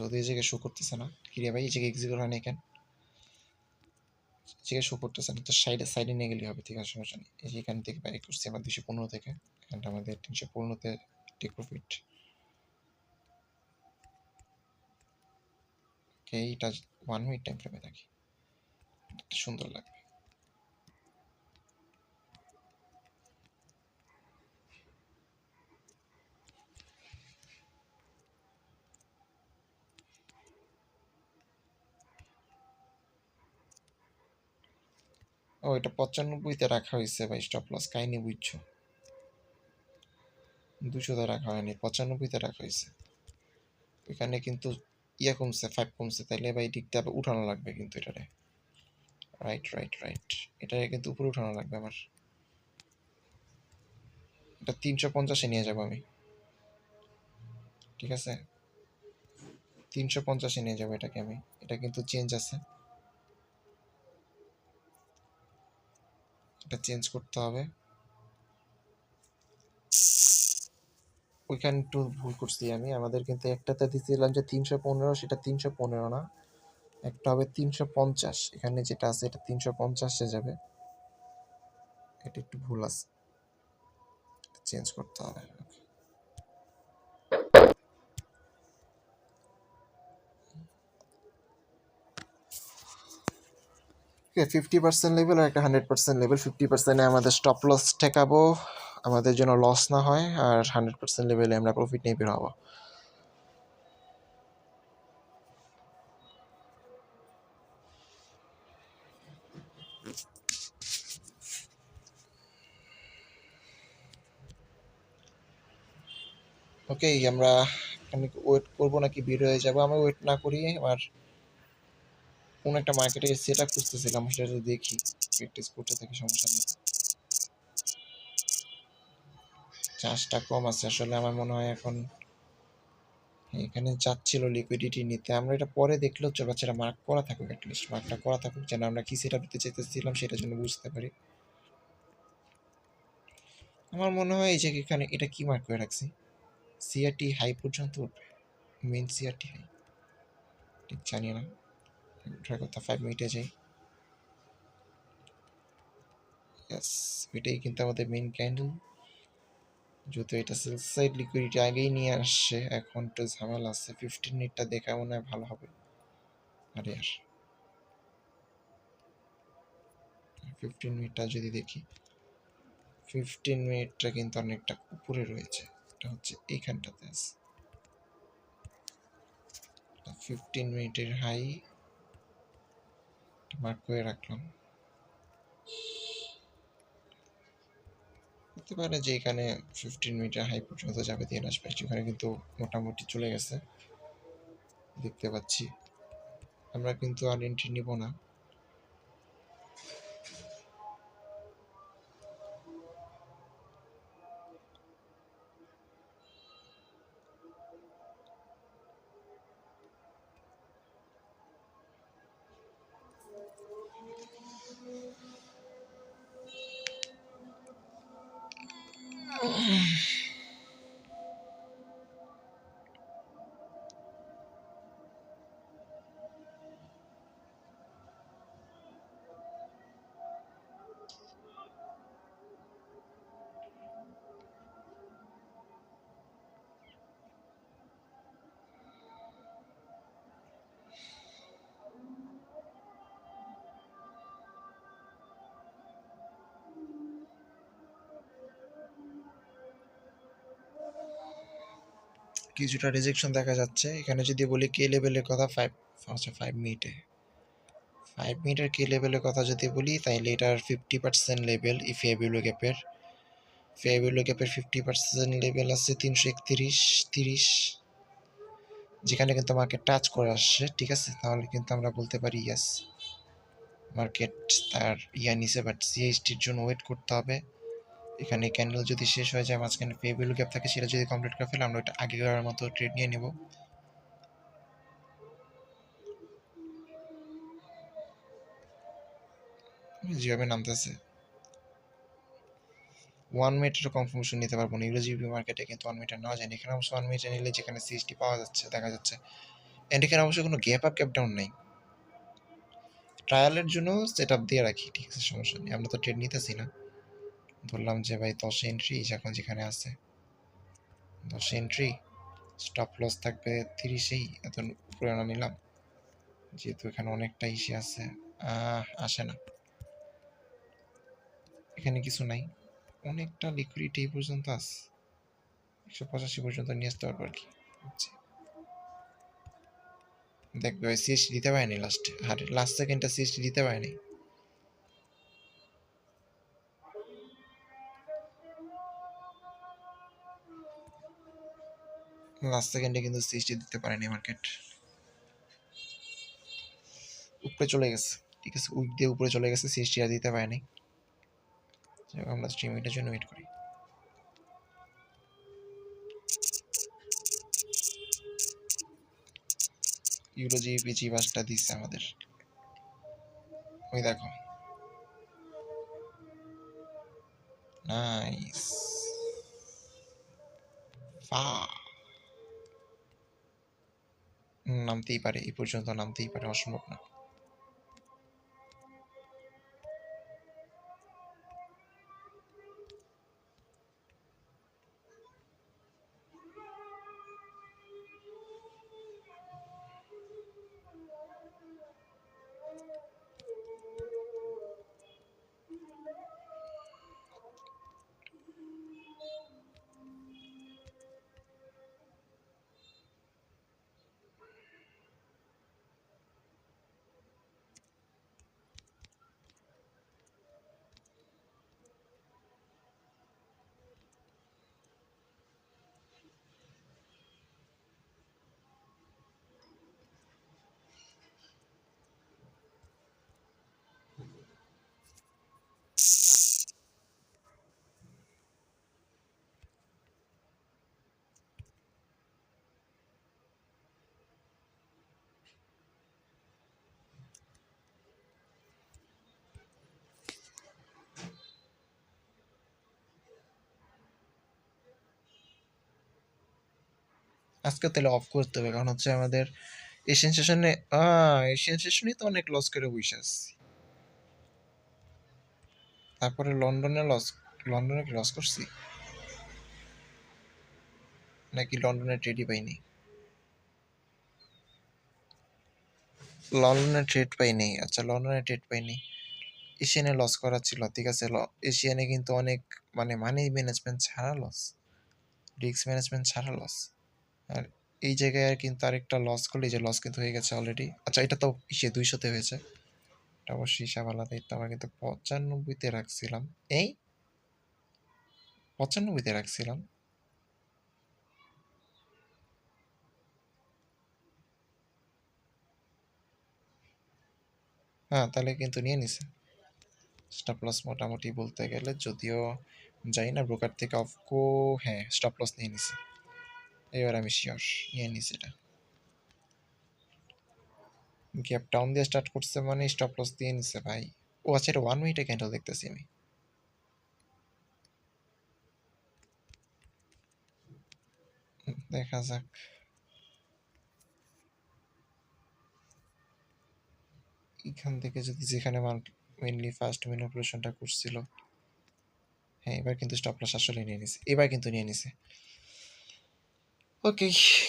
যদি এই জায়গায় শো করতেছে না, কিরে ভাই এই জায়গায় এক্সিকিউট হয় না কেন? এই জায়গায় শো করতেছে না তো, সাইডে সাইডে নিয়ে গেলে হবে, ঠিক আছে, সমস্যা নেই। এই যে এখান থেকে বাই করছি আমরা 215 থেকে, এখানটা আমাদের 315-তে টেক প্রফিট। এইটা 1 মিনিট টাইম ফ্রেমে থাকি, সুন্দর লাগবে। ও, এটা 95-তে রাখা হয়েছে ভাই, স্টপ লস কাহিনি বুঝছো? 200-তে রাখা হয়নি, 95-তে রাখা হয়েছে। এখানে কিন্তু কমছে, 5 কমছে, তাইলে ভাই দিকটা আবার উঠানো লাগবে কিন্তু এটারে। রাইট রাইট রাইট, এটারে কিন্তু উপরে উঠানো লাগবে আমার। এটা 350-এ নিয়ে যাবো আমি, ঠিক আছে? 350-এ নিয়ে যাবো এটাকে আমি। এটা কিন্তু চেঞ্জ আছে, এটা চেঞ্জ করতে হবে। ওইখানে একটু ভুল করছি আমি। আমাদের কিন্তু একটাতে দিয়েছিলাম যে 315, সেটা 315 না, একটা হবে 350। এখানে যেটা আছে এটা 350-এ যাবে, এটা একটু ভুল আছে, চেঞ্জ করতে হবে। 50% লেভেল আর একটা 100% লেভেল। 50%-এ আমাদের স্টপ লস ঠেকাবো, আমাদের যেন লস না হয়, আর 100% লেভেলে আমরা প্রফিট নিয়ে বের হবো। ওকে, আমরা ওয়েট করবো নাকি বের হয়ে যাবো? আমি ওয়েট না করি, আর কোন একটা মার্কেটে সেট আপ খুঁজতেছিলাম, সেটা দেখি, প্র্যাকটিস করতে থাকি, সমস্যা নেই। চার্জটা কম আছে আসলে, আমার মনে হয় এখন এখানে যাচ্ছিল লিকুইডিটি নিতে। আমরা এটা পরে দেখলেও চলবে, সেটা মার্ক করা থাকুক, অ্যাটলিস্ট মার্কটা করা থাকুক, যেন আমরা কি সেট আপ দিতে চাইতেছিলাম সেটা জন্য বুঝতে পারি। আমার মনে হয় এই যে এখানে এটা কি মার্ক করে রাখছি, সিআরটি হাই পর্যন্ত উঠবে, মেন সিআরটি হাই, ঠিক জানি না, ওঠার কথা। 5 মিনিটে যাই। ইয়াস, এটাই কিন্তু আমাদের মেন ক্যান্ডেল। যেহেতু এটা সেল সাইড লিকুইডিটি আগেই নিয়ে আসছে, এখন একটু ঝামেলা আছে। 15 মিনিটটা দেখা মনে হয় ভালো হবে। আরে আর 15 মিনিটটা যদি দেখি, 15 মিনিটটা কিন্তু অনেকটা উপরে রয়েছে, এটা হচ্ছে এইখানটাতে আছে। 15 মিনিটের হাই মার্ক করে রাখলাম। হতে পারে যে এখানে 15 মিনিটের হাই পর্যন্ত যাবে, দিয়ে আসবে। সেখানে কিন্তু মোটামুটি চলে গেছে দেখতে পাচ্ছি। আমরা কিন্তু আর এন্ট্রি নিব না। কিছুটা রিজেকশন দেখা যাচ্ছে এখানে। যদি বলি কে লেভেলের কথা, 5, আচ্ছা 5 মিনিটে, 5 মিনিটের কে লেভেলের কথা যদি বলি, তাইলে এটার 50% লেভেল ফেয়ার ভ্যালু গ্যাপের, ফেয়ার ভ্যালু গ্যাপের 50% লেভেল আছে 331, 30, যেখানে কিন্তু মার্কেট টাচ করে আসছে। ঠিক আছে, তাহলে কিন্তু আমরা বলতে পারি ইয়াস, মার্কেট তার নিছে, বাট সিএসটির জন্য ওয়েট করতে হবে। এখানে ক্যান্ডেল যদি শেষ হয়ে যায়, মাঝখানে ফেয়ার ভ্যালু গ্যাপ থাকে, সেটা যদি কমপ্লিট করে ফেলে, আমরা ওটা আগেকার মতো ট্রেড নিয়ে নেব। যেভাবে নামতেছে 1 মিনিটের কনফার্মেশন নিতে পারবো না, ইউরোজিবি মার্কেটে কিন্তু 1 মিনিট নেওয়া যায় না। এখানে অবশ্য 1 মিনিটে নিলে যেখানে সিএসটি পাওয়া যাচ্ছে, দেখা যাচ্ছে, এন্ড এখানে অবশ্য কোনো গ্যাপ আপ গ্যাপ ডাউন নেই। ট্রায়ালের জন্য সেট আপ দিয়ে রাখি, ঠিক আছে, সমস্যা নেই। আমরা তো ট্রেড নিতেছি না, ধরলাম যে ভাই 10 এন্ট্রি এখন যেখানে আছে 10 এন্ট্রি, স্টপ লস থাকবে 30-এই, এত উপরে আনা নিলাম, যেহেতু এখানে অনেকটা ইসে আছে। আসে না, এখানে কিছু নাই, অনেকটা লিকুইডিটি এই পর্যন্ত আছে, 185 পর্যন্ত নিয়ে আসতে পারবো আর কি। দেখবে সিএসটি দিতে পারেনি লাস্টে, আর লাস্ট সেকেন্ডটা সিএসটি দিতে পারেনি। লাস্ট সেকেন্ডে কিন্তু সিএসটি দিতে পারেনি মার্কেট, উপরে চলে গেছে। ঠিক আছে, উইক দিয়ে উপরে চলে গেছে, সিএসটি আর দিতে পারেনি। আমরা স্ট্রিমিংটার জন্য ওয়েট করি। ইউরো জিবিজি বাসটা দিচ্ছে আমাদের, ওই দেখো, নাইস, নামতেই পারে, এই পর্যন্ত নামতেই পারে, অসম্ভব না। আজকে তাহলে অফ করতে হবে, কারণ হচ্ছে আমাদের এশিয়ান সেশনে এশিয়ান সেশনই তো অনেক লস করে বসে আসছি। তারপরে লন্ডনে লস, লন্ডনে কি লস করছি নাকি লন্ডনে ট্রেডই পাইনি? লন্ডনে ট্রেড পাইনি, আচ্ছা লন্ডনে ট্রেড পাইনি। এশিয়ানে লস করা ছিল, ঠিক আছে। এশিয়ানে কিন্তু অনেক মানে মানি ম্যানেজমেন্ট ছাড়া লস, রিস্ক ম্যানেজমেন্ট ছাড়া লস। আর এই জায়গায় আর কিন্তু আরেকটা লস করলে, যে লস কিন্তু হয়ে গেছে অলরেডি। আচ্ছা এটা তো ইসে 200-তে হয়েছে, এটা অবশ্যই হিসাব আলাদা। এটা আমরা কিন্তু 95-তে রাখছিলাম, এই 95-তে রাখছিলাম। হ্যাঁ তাহলে কিন্তু নিয়ে নিছে স্টপ লস মোটামুটি বলতে গেলে, যদিও যাই না ব্রোকার থেকে অফকো। হ্যাঁ স্টপ লস নিয়ে নিছে, এবার আমি শিওর নিয়ে নিছি এটা। গ্যাপ ডাউন দিয়ে স্টার্ট করছে মানে স্টপ লস দিয়ে নিছে ভাই। ও আচ্ছা এটা 1 মিনিটে ক্যান্ডেল দেখতেছি আমি। দেখা যাক। এখান থেকে যদি, যেখানে মেনলি ফার্স্ট ম্যানিপুলেশনটা করছিল, হ্যাঁ এবার কিন্তু স্টপ লস আসলে নিয়ে নিছে, এবার কিন্তু নিয়ে নিছে। ওকে,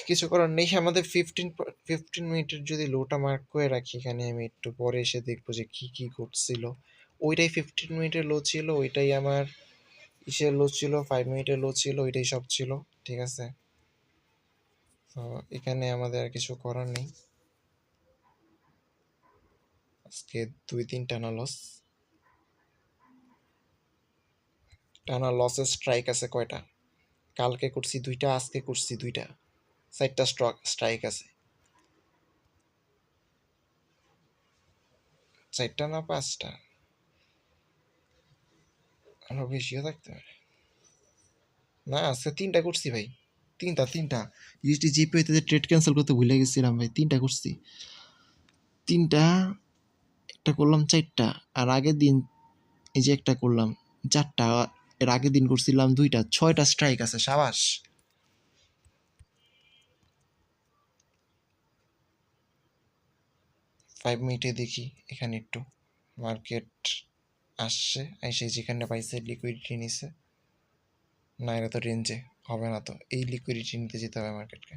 কিছু করার নেই। আমাদের 15 মিনিটের যদি লোটা মার্ক করে রাখি এখানে, আমি একটু পরে এসে দেখবো যে কি কি ঘটছিল। ওইটাই 15 মিনিটের লো ছিল, ওইটাই আমার ইসের লো ছিল, 5 মিনিটের লো ছিল, ওইটাই সব ছিল, ঠিক আছে। তো এখানে আমাদের আর কিছু করার নেই। আজকে 2 দিন টানা লস, টানা লসের স্ট্রাইক আছে কয়টা? কালকে করছি 2টা, আজকে করছি 2টা, 4টা স্ট্রাইক আছে। 4টা না 5টা, আরো বেশিও থাকতে পারে। না আজকে 3টা করছি ভাই, 3টা ইউএসডি জিপিওতে ট্রেড ক্যান্সেল করতে ভুলে গেছিলাম ভাই। 3টা করছি, 3টা, একটা করলাম 4টা, আর আগের দিন এই যে একটা করলাম 4টা, এর আগের দিন করছিলাম 2টা, 6টা স্ট্রাইক আছে, সাবাস। 5 মিনিটে দেখি এখানে একটু মার্কেট আসছে, এসে যেখানে পাইছে লিকুইডিটি নিছে। না এটা তো রেঞ্জে হবে না, তো এই লিকুইডিটি নিতে যেতে হবে মার্কেটকে।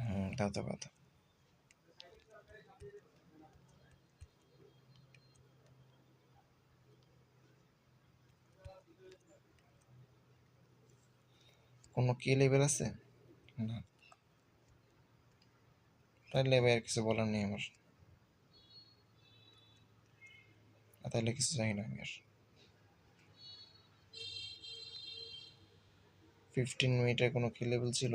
হুম দাও তো কথা। কোনো কে লেভেল আছে? না, তাহলে এবার কিছু বলার নেই আমার, তাহলে কিছু জানি না আমি আর। 15 মিনিটের কোনো কি লেভেল ছিল?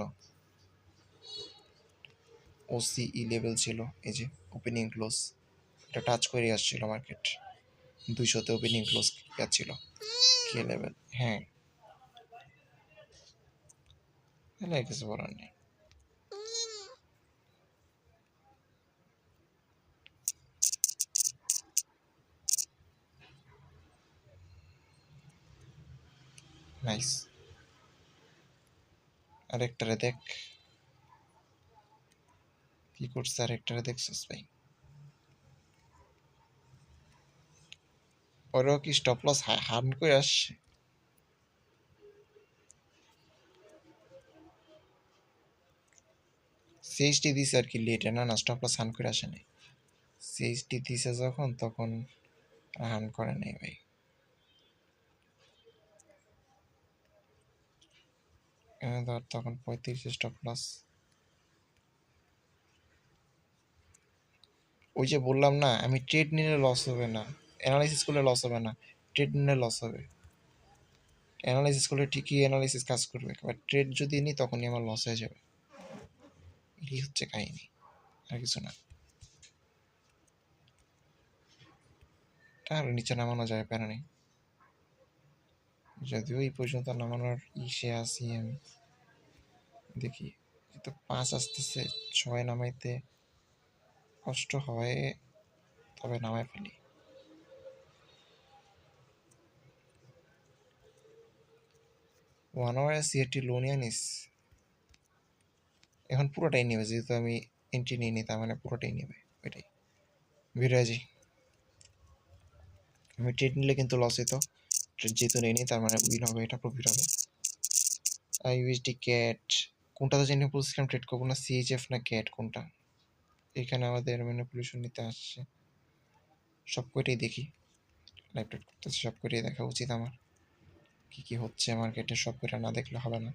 ওসিই লেভেল ছিল, এই যে ওপেনিং ক্লোজ, এটা টাচ করে আসছিল মার্কেট। 200-তে ওপেনিং ক্লোজ ছিল, কে লেভেল। হ্যাঁ তাহলে আর কিছু বলার নেই। নাইস, আরেকটারে দেখ কি করছে, আরেকটারে দেখছিস ভাই? ওরাও কি স্টপ লস হার্ন করে আসছে? সিএসটি দিছে আর কি লেটে, না না স্টপ লস হার্ন করে আসে নাই। সিএইচডি দিছে যখন তখন রান করে নাই ভাই। ধর তখন 35 স্টপ লস। ওই যে বললাম না, আমি ট্রেড নিলে লস হবে না, অ্যানালাইসিস করলে লস হবে না, ট্রেড নিলে লস হবে। অ্যানালাইসিস করলে ঠিকই অ্যানালাইসিস কাজ করবে, বাট ট্রেড যদি নিই তখনই আমার লস হয়ে যাবে। এটাই হচ্ছে কাহিনি, আর কিছু না। আর নিচে নামানো যায়, প্যারা নেই। যদিও এই পর্যন্ত নামানোর ইসে আসি আমি, দেখি তো 5 আসতেছে, 6 নামাইতে কষ্ট হয়, তবে নামাই ফেলি। ওয়ান আওয়ার সিএটি লো নিয়ে নিস, এখন পুরোটাই নেবে, যেহেতু আমি এন্ট্রি নিয়ে নিই তার মানে পুরোটাই নেবে। ওইটাই বিরাজি। আমি ট্রেড নিলে কিন্তু লস হইতো, ট্রেড যেহেতু নেই নি তার মানে উইন হবে, এটা প্রফিট হবে। ইউএসডি ক্যাট কোনটাতে জেনে বলছিলাম ট্রেড করবো না, সিএইচএফ না ক্যাট কোনটা? এখানে আমাদের ম্যানিপুলেশন নিতে আসছে, সব কয়টাই দেখি, লাইভ ট্রেড করতেছে, সব কয়টাই দেখা উচিত আমার, কি কি হচ্ছে মার্কেটে, সব কয়টা না দেখলে হবে না।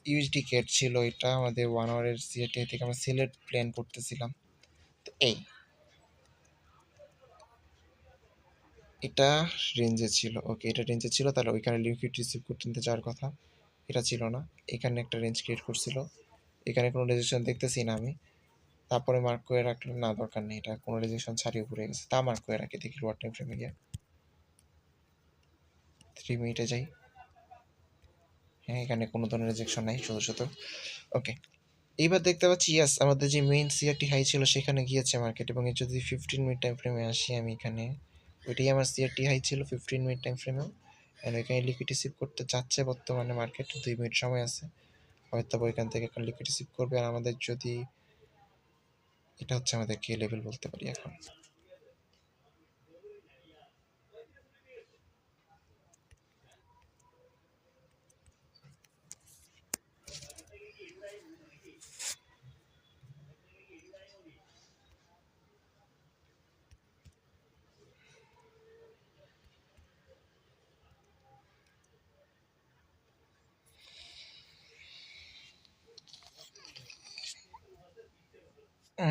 ইউএসডি ক্যাট ছিল এটা আমাদের 1 আওয়ারের সিএটি থেকে আমরা সেলের প্ল্যান করতেছিলাম। তো এটা রেঞ্জে ছিল, ওকে এটা রেঞ্জে ছিল, তাহলে ওইখানে লিকুইড রিসিভ করতে নিতে যাওয়ার কথা, এটা ছিল না। এখানে একটা রেঞ্জ ক্রিয়েট করছিল, এখানে কোনো রেজেকশন দেখতেছি না আমি, তারপরে মার্ক করে রাখলাম না দরকার নেই, এটা কোনো রেজেকশন ছাড়িয়ে পড়ে গেছে, তা মার্ক করে রাখি, দেখি লোয়ার টাইম ফ্রেমে গিয়ে 3 মিনিটে যাই। হ্যাঁ এখানে কোনো ধরনের রেজেকশন নাই, শুধু ওকে। এইবার দেখতে পাচ্ছি ইয়াস আমাদের যে মেইন সিআরটি হাই ছিল সেখানে গিয়েছে মার্কেট, এবং এর যদি 15 মিনিট টাইম ফ্রেমে আসি আমি এখানে, ওইটাই আমার সিআরটি হাই ছিল 15 মিনিট টাইম ফ্রেমেও, অ্যান্ড ওইখানে লিকুইড রিসিভ করতে যাচ্ছে বর্তমানে মার্কেট, 2 মিনিট সময় আছে, হয়তো ওইখান থেকে একটা লিকুইড রিসিভ করবে। আর আমাদের যদি এটা হচ্ছে আমাদের কে লেভেল বলতে পারি এখন,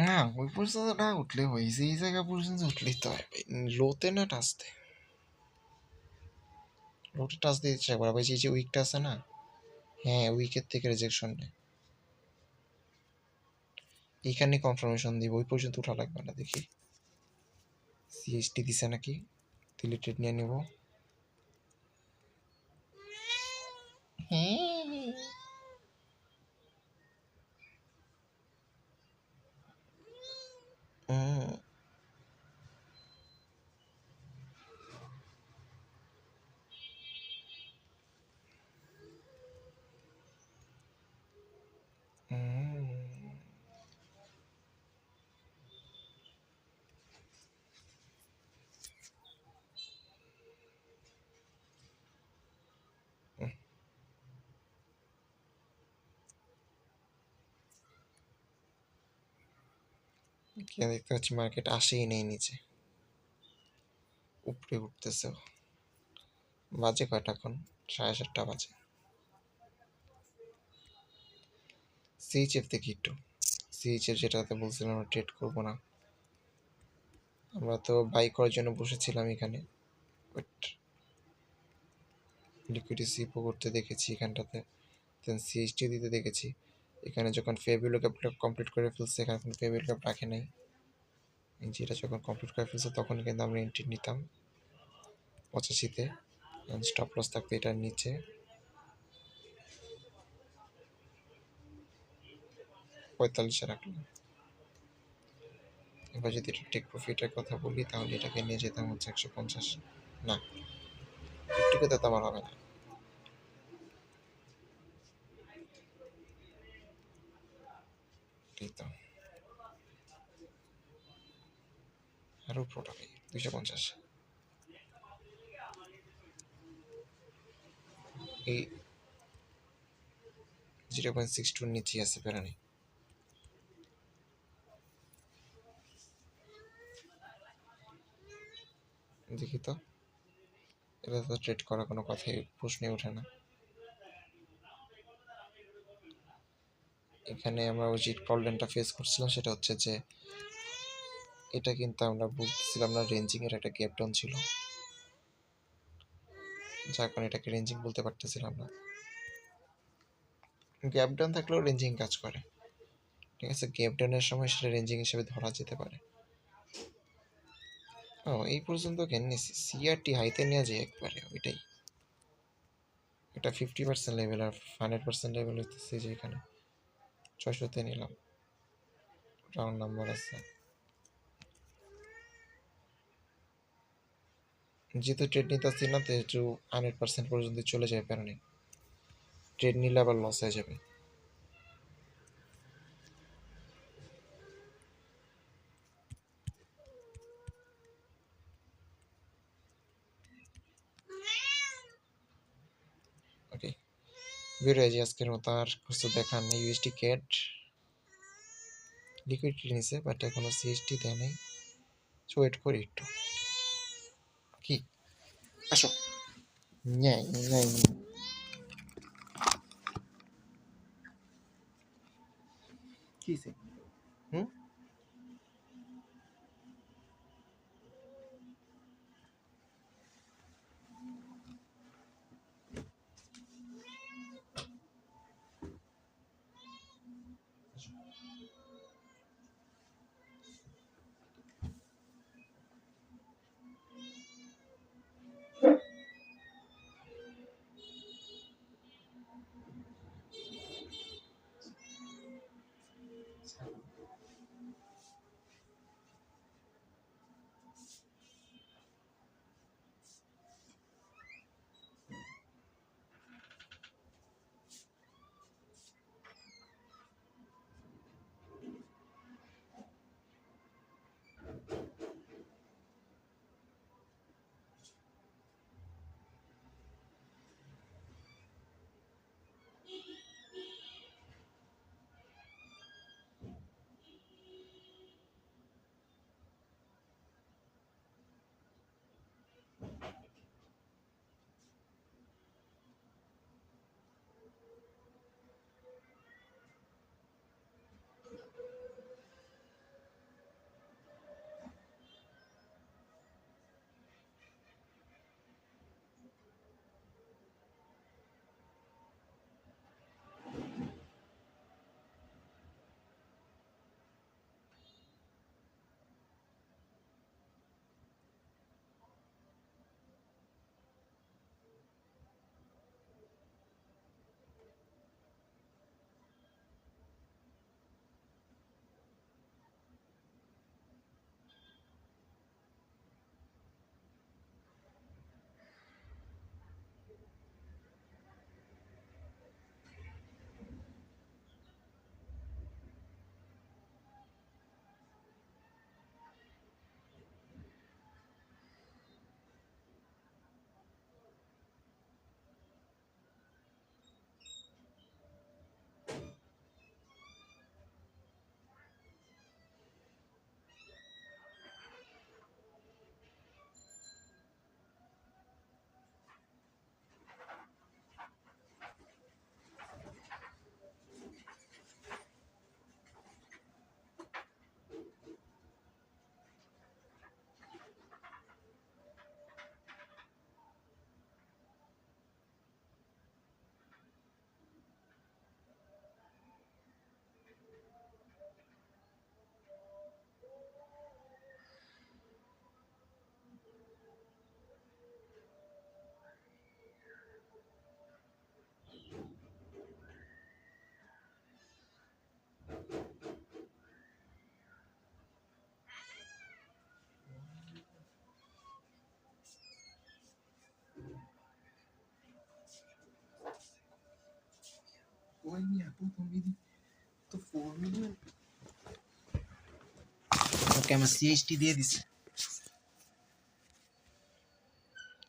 না ওই পর্যন্ত না উঠলে হয়েছে, এই জায়গা পর্যন্ত উঠলেই তো হয় ভাই, লোতে না টাচতে, লোতে টাচ দিয়ে ইচ্ছা করা ভাই, যে উইকটা আছে না, হ্যাঁ উইকের থেকে রিজেকশন নেই, এইখানে কনফার্মেশন দিব, ওই পর্যন্ত উঠা লাগবে না। দেখি সিএসটি দিছে নাকি, দিলে ট্রেড নিয়ে নেব। দেখতে পাচ্ছি মার্কেট আসেই নেই নিচে, উপরে উঠতেছে। বাজে কয়টা এখন, 7:30 বাজে। সিএইচএফ দেখি একটু, সিএইচএফ যেটাতে বলছিলাম আমরা ট্রেড করবো না, আমরা তো বাই করার জন্য বসেছিলাম এখানে, বাট লিকুইডিটি সিপও করতে দেখেছি এখানটাতে, দেন সিএইচটি দিতে দেখেছি। এখানে যখন ফেভিলো ক্যাপটা কমপ্লিট করে ফেলছে, এখানে কোনো ফেভিলো ক্যাপ রাখে নাই, যেটা যখন কমপ্লিট করে ফেলছে তখন কিন্তু আমরা এন্ট্রি নিতাম 85-তে, স্টপ লস থাকতো এটার নিচে। 45-এ রাখলাম। এবার যদি এটা টেক প্রফিটের কথা বলি তাহলে এটাকে নিয়ে যেতাম হচ্ছে 150, না একটুকুতে তো আমার হবে না, এই তো আরও প্রোটা পাই 250, এই 0.62 নিচে আছে, প্যারা নেই। দেখি তো, এটা তো ট্রেড করার কোনো কথাই প্রশ্নই ওঠে না। এখানে আমরা যে প্রবলেমটা ফেস করছিলাম সেটা হচ্ছে যে এটা কিন্তু আমরা বুঝতেছিলাম না রেঞ্জিং এর একটা গ্যাপ ডাউন ছিল, যার কারণে এটাকে রেঞ্জিং বলতে পারতেছিলাম না। গ্যাপ ডাউন থাকলেও রেঞ্জিং কাজ করে, ঠিক আছে, গ্যাপ ডাউনের সময় সেটা রেঞ্জিং হিসেবে ধরা যেতে পারে। ও এই পর্যন্ত কেন নিছি, সিআরটি হাইতে নেওয়া যায় একবারে, ওইটাই। এটা 50% লেভেল আর 100% লেভেল হইতেছে যে এখানে 600-তে নিলাম, রাউন্ড নাম্বার আছে। যেহেতু ট্রেড নিতেছি না, তো একটু 100% পর্যন্ত চলে যাবে, প্যারা নেই। ট্রেড নিলে আবার লস হয়ে যাবে। ওকে, বের হয়ে যায় আজকের মতো, আর কিছু দেখার নেই। ইউএসডি ক্যাট লিকুইডিটি নিছে, বাট এখনো সিএসটি দেয় নেই, সো ওয়েট করি একটু। কি আসো, ন্যাই ন্যাই কিসে হুম ওকে, আমার সিএইচটি দিয়ে দিছে,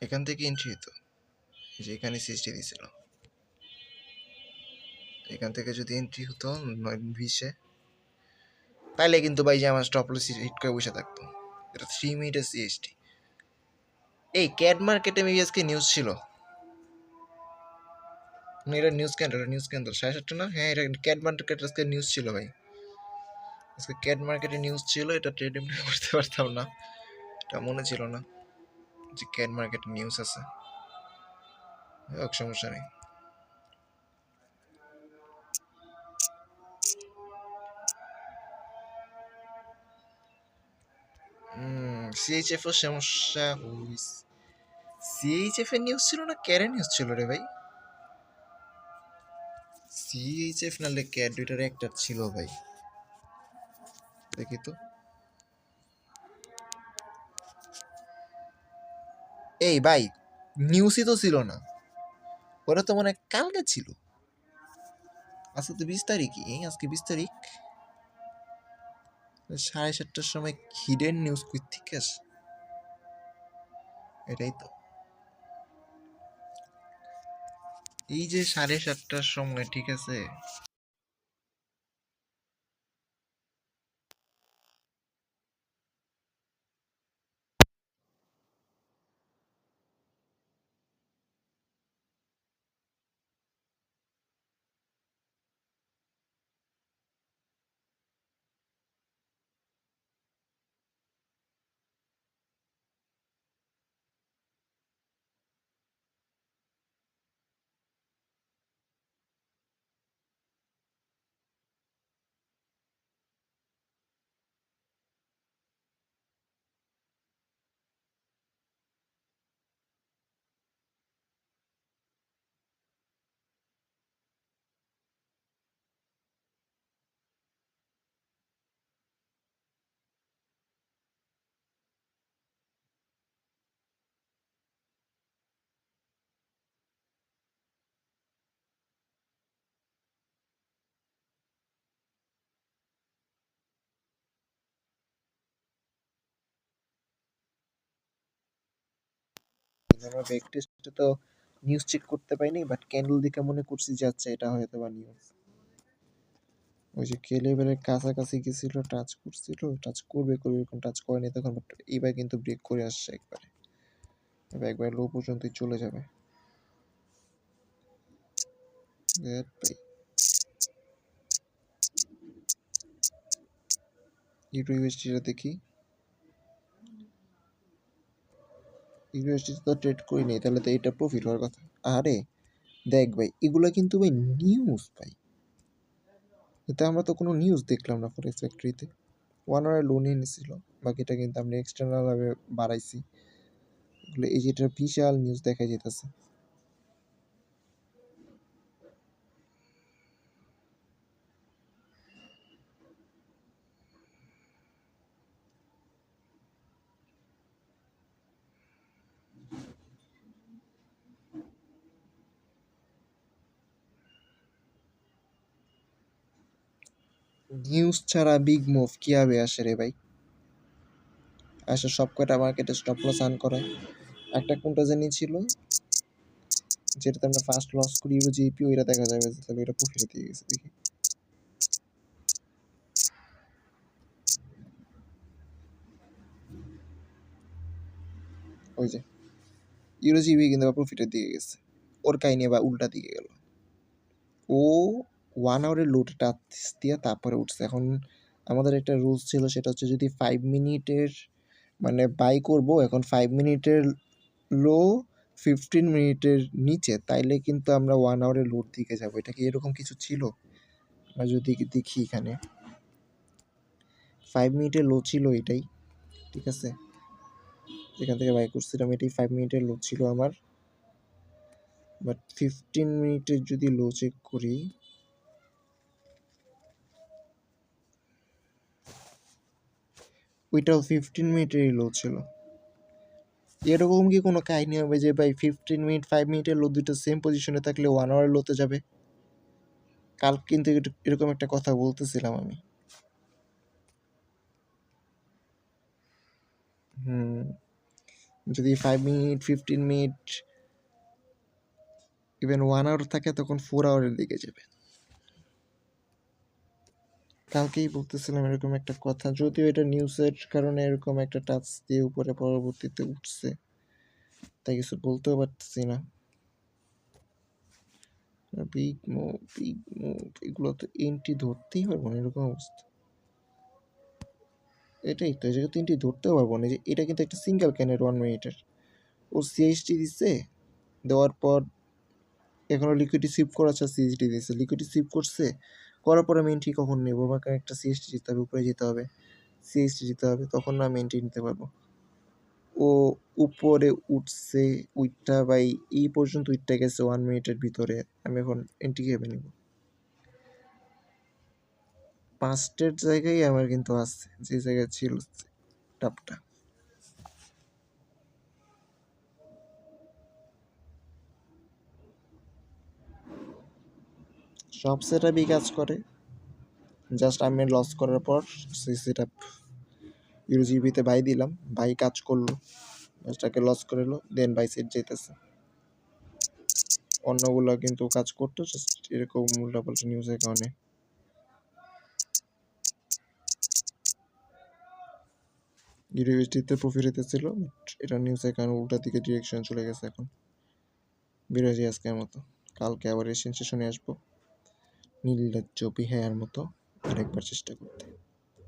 এখান থেকে এন্ট্রি হতো, যে এখানে সিএইচটি দিছিল, এখান থেকে যদি এন্ট্রি হতো 9:20-এ, তাইলে কিন্তু ভাই যে আমার স্টপ লস হিট করে বসে থাকতো। এটা 3 মিনিটের সিএইচটি। এই ক্যাড মার্কেটে মেবি আজকে নিউজ ছিল না, এটা নিউজ কেন্দ্র, এটা নিউজ কেন্দ্র 7:30 না? হ্যাঁ, এটা ক্যাড মার্কেট আজকে নিউজ ছিল ভাই। আজকে ক্যাড মার্কেটে নিউজ ছিল, এটা ট্রেড করতে পারতাম না, এটা মনে ছিল না যে ক্যাড মার্কেটে নিউজ আছে। হোক, সমস্যা নেই। সিএইচএফ ও সমস্যা হইস। সিএইচএফ এর নিউজ ছিল না ক্যারের নিউজ ছিল রে ভাই? সিএইচএফ নালে ক্যাড, দুইটার একটা ছিল ভাই, দেখি তো। এই ভাই, নিউজই তো ছিল না, ওরা তো মনে হয় কালকে ছিল। আজকে তো 20 তারিখই, আজকে 20 তারিখ, 7:30টার সময় হিডেন নিউজ কই থেকে আসে? এটাই তো, এই যে 7:30টার সময়, ঠিক আছে। আমরা ব্যাক টেস্টে তো নিউজ চেক করতে পাইনি, বাট ক্যান্ডেল দেখে মনে করছি যে আচ্ছা এটা হয়তো বা নিউজ। ওই যে কে লেভেলের কাছাকাছি গেছিল, টাচ করছিল, টাচ করবে করবে, এরকম টাচ করেনি তখন, বাট এইবার কিন্তু ব্রেক করে আসছে একবারে, এবার একবার লো পর্যন্তই চলে যাবে। That ভাই, ইউএসডিটা দেখি, ইউএসডি তো ট্রেড করি নাই, তাহলে তো এটা প্রফিট হওয়ার কথা। আরে দেখ ভাই, এগুলা কিন্তু ভাই নিউজ ভাই, এতে আমরা তো কোনো নিউজ দেখলাম না ফরেক্স ফ্যাক্টরিতে। 1 আওয়ার লো নিয়ে নিছিল, বাকিটা কিন্তু আমরা এক্সটার্নাল ভাবে বাড়াইছি। এগুলো এই যে এটা বিশাল নিউজ দেখা যেতেছে। নিউজ ছাড়া বিগ মুভ কিভাবে আসে রে ভাই? আসে সব কয়টা মার্কেটে স্টপ লস আর্ন করে। একটা কোনটা জানি ছিল যেটাতে আমরা ফার্স্ট লস করি, ইউরো জিপি, ওইটা দেখা যাবে যে তাহলে এটা প্রফিটে দিয়ে গেছে, দেখি। ওই যে ইউরো জিবি কিন্তু প্রফিটের দিকে গেছে, ওর কাহিনী বা উল্টা দিকে গেল। ও 1 আওয়ারের লোটা টাচ দিয়ে তারপরে উঠছে। এখন আমাদের একটা রুলস ছিল, সেটা হচ্ছে যদি 5 মিনিটের মানে বাই করব, এখন 5 মিনিটের লো 15 মিনিটের নিচে, তাইলে কিন্তু আমরা 1 আওয়ারের লোর দিকে যাবো। এটা কি এরকম কিছু ছিল? আমরা যদি দেখি এখানে 5 মিনিটের লো ছিল এটাই, ঠিক আছে, যেখান থেকে বাই করছিলাম এটাই 5 মিনিটের লো ছিল আমার। বাট 15 মিনিটের যদি লো চেক করি, ওইটাও 15 মিনিটেরই লো ছিল। এরকম কি কোনো কাহিনী হবে যে ভাই 15 মিনিট 5 মিনিটের লো দুটো সেম পজিশনে থাকলে 1 আওয়ার লোতে যাবে? কাল কিন্তু এরকম একটা কথা বলতেছিলাম আমি। যদি 5 মিনিট 15 মিনিট ইভেন 1 আওয়ার থাকে, তখন 4 আওয়ারের দিকে যাবে। কালকেই বলতেছিলাম এরকম একটা কথা, যদিও এটা নিউজের কারণে এরকম একটা টাচ দিয়ে উপরে পরবর্তীতে উঠছে, তাই কিছু বলতেও পারতেছি না। বিগ মুভ, বিগ মুভ, এগুলো তো এন্ট্রি ধরতেই পারবো না, এরকম অবস্থা। এটাই তো, এই জায়গায় তো এন্ট্রি ধরতেও পারবো না। যে এটা কিন্তু একটা সিঙ্গেল ক্যানের 1 মিনিটের। ও সিএইচটি দিচ্ছে, দেওয়ার পর এখনো লিকুইডি সুইপ করা আছে, সিএইচডি দিচ্ছে, লিকুইডি সুইপ করছে, করার পরে আমি এন্ট্রি কখন নেবো? আমাকে একটা সিএইচডি যেতে হবে, উপরে যেতে হবে, সিএইচডি যেতে হবে, তখন না আমি এন্ট্রি নিতে পারবো। ও উপরে উঠছে, উইটটা বাই এই পর্যন্ত উইটটা গেছে 1 মিনিটের ভিতরে, আমি এখন এন্ট্রি কিভাবে নেব? 5টের জায়গায় আমার কিন্তু আছে, যে জায়গায় ছিল টাপটা। সব সেটআপই কাজ করে, জাস্ট আমি লস করার পর সেই সেটআপ ইউজিবিতে বাই দিলাম, বাই কাজ করলো, জাস্টটাকে লস করে এলো, দেন বাই সেট যেতেছে। অন্যগুলো কিন্তু কাজ করতো, জাস্ট এরকম উল্টাপাল্টা নিউজের কারণে। ইউনিভার্সিটিতে প্রফিট হইতেছিল, বাট এটা নিউজের কারণে উল্টা দিকে ডিরেকশন চলে গেছে। এখন বিরাজি আজকের মতো, কালকে আবার এশিয়ান সেশনে আসবো নির্লজ্জ বিহায়ার মতো আরেকবার চেষ্টা করতে।